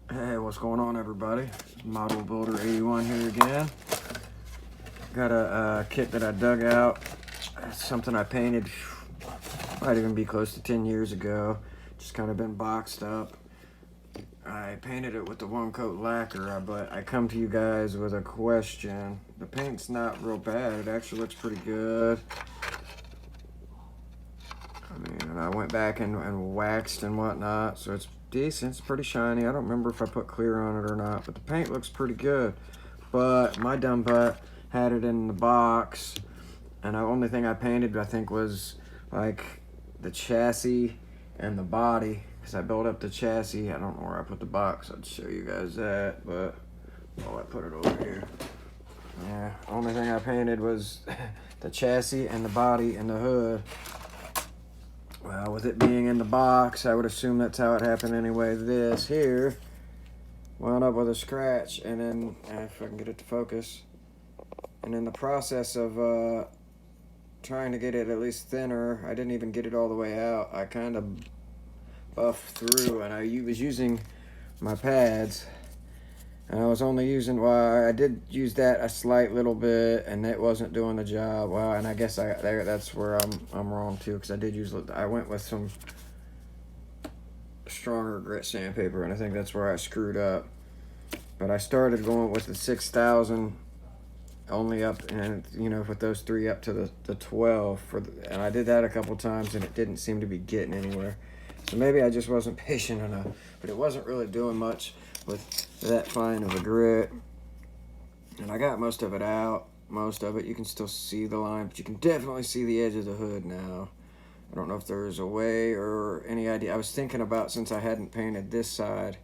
Hey, what's going on, everybody? Model Builder 81 here again. Got a kit that I dug out. It's something I painted, might even be close to 10 years ago. Just kind of been boxed up. I painted it with the one coat lacquer, but I come to you guys with a question. The paint's not real bad. It actually looks pretty good. I mean, I went back and waxed and whatnot, so it's decent. It's pretty shiny. I don't remember if I put clear on it or not, but the paint looks pretty good. But my dumb butt had it in the box, and the only thing I painted, I think, was like the chassis and the body, because I built up the chassis. I don't know where I put the box. I'd show you guys that, but I put it over here. Yeah, only thing I painted was the chassis and the body and the hood. Well, with it being in the box, I would assume that's how it happened anyway. This here wound up with a scratch, and then, if I can get it to focus, and in the process of trying to get it at least thinner, I didn't even get it all the way out. I kind of buffed through, and I was using my pads, and I was only using, well, I did use that a slight little bit, and it wasn't doing the job. Well, and I guess that's where I'm wrong too, because I went with some stronger grit sandpaper, and I think that's where I screwed up. But I started going with the 6,000 only up, and with those three up to the 12 and I did that a couple times, and it didn't seem to be getting anywhere. So maybe I just wasn't patient enough, but it wasn't really doing much with that fine of a grit. And I got most of it out. Most of it, you can still see the line, but you can definitely see the edge of the hood now. I don't know if there's a way or any idea. I was thinking about, since I hadn't painted this side,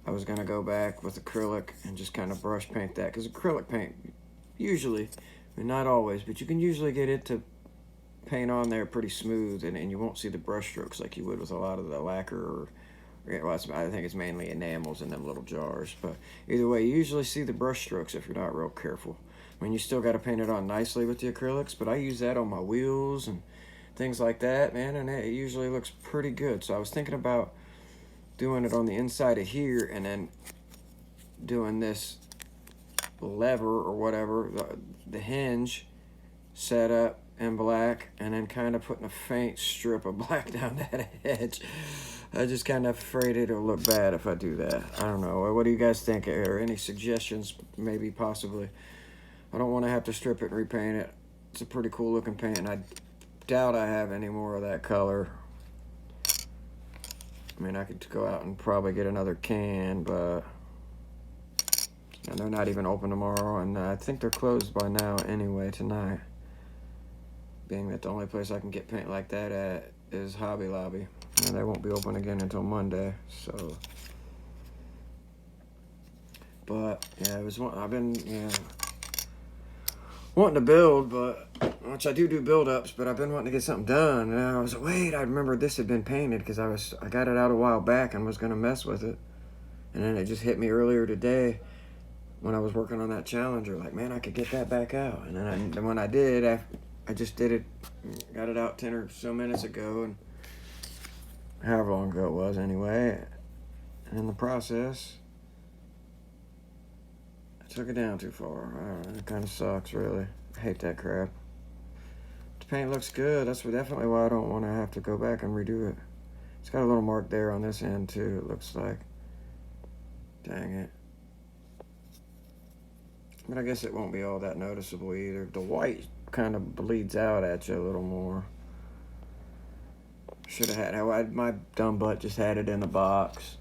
I was going to go back with acrylic and just kind of brush paint that. Because acrylic paint, usually, I mean, not always, but you can usually get it to paint on there pretty smooth, and you won't see the brush strokes like you would with a lot of the lacquer well, I think it's mainly enamels in them little jars. But either way, you usually see the brush strokes if you're not real careful. I mean, you still got to paint it on nicely with the acrylics, but I use that on my wheels and things like that, man, and it usually looks pretty good. So I was thinking about doing it on the inside of here, and then doing this lever or whatever, the hinge set up in black, and then kind of putting a faint strip of black down that edge. I just kind of afraid it'll look bad if I do that. I don't know. What do you guys think? Or any suggestions, maybe, possibly? I don't want to have to strip it and repaint it. It's a pretty cool looking paint, and I doubt I have any more of that color. I mean, I could go out and probably get another can, but and they're not even open tomorrow, and I think they're closed by now anyway tonight. Being that the only place I can get paint like that at is Hobby Lobby, and they won't be open again until Monday. So, but yeah, I've been wanting to build, but which I do build-ups, but I've been wanting to get something done. And I was wait, I remember this had been painted because I got it out a while back and was gonna mess with it, and then it just hit me earlier today when I was working on that Challenger. Like, man, I could get that back out, and then when I did, I just did it, got it out 10 or so minutes ago, and however long ago it was anyway. And in the process, I took it down too far. It kind of sucks, really. I hate that crap. The paint looks good. That's definitely why I don't want to have to go back and redo it. It's got a little mark there on this end too, it looks like. Dang it. But I guess it won't be all that noticeable either. The white kind of bleeds out at you a little more. Should have had, my dumb butt just had it in the box.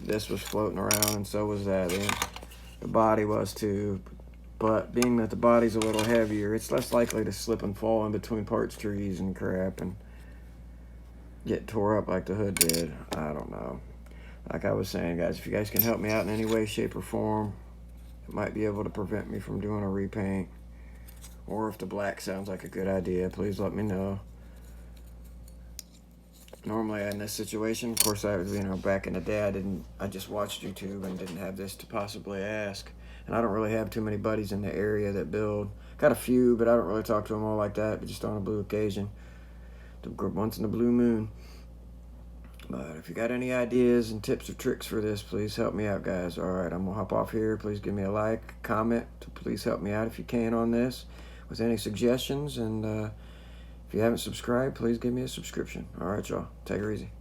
This was floating around, and so was that. The body was too. But being that the body's a little heavier, it's less likely to slip and fall in between parts trees and crap and get tore up like the hood did. I don't know. Like I was saying, guys, if you guys can help me out in any way, shape, or form, it might be able to prevent me from doing a repaint. Or if the black sounds like a good idea, please let me know. Normally in this situation, of course, back in the day, I just watched YouTube and didn't have this to possibly ask. And I don't really have too many buddies in the area that build. Got a few, but I don't really talk to them all like that, but just on a blue occasion. Once in a blue moon. But if you got any ideas and tips or tricks for this, please help me out, guys. All right, I'm going to hop off here. Please give me a like, comment. Please help me out if you can on this with any suggestions. And if you haven't subscribed, please give me a subscription. All right, y'all. Take her easy.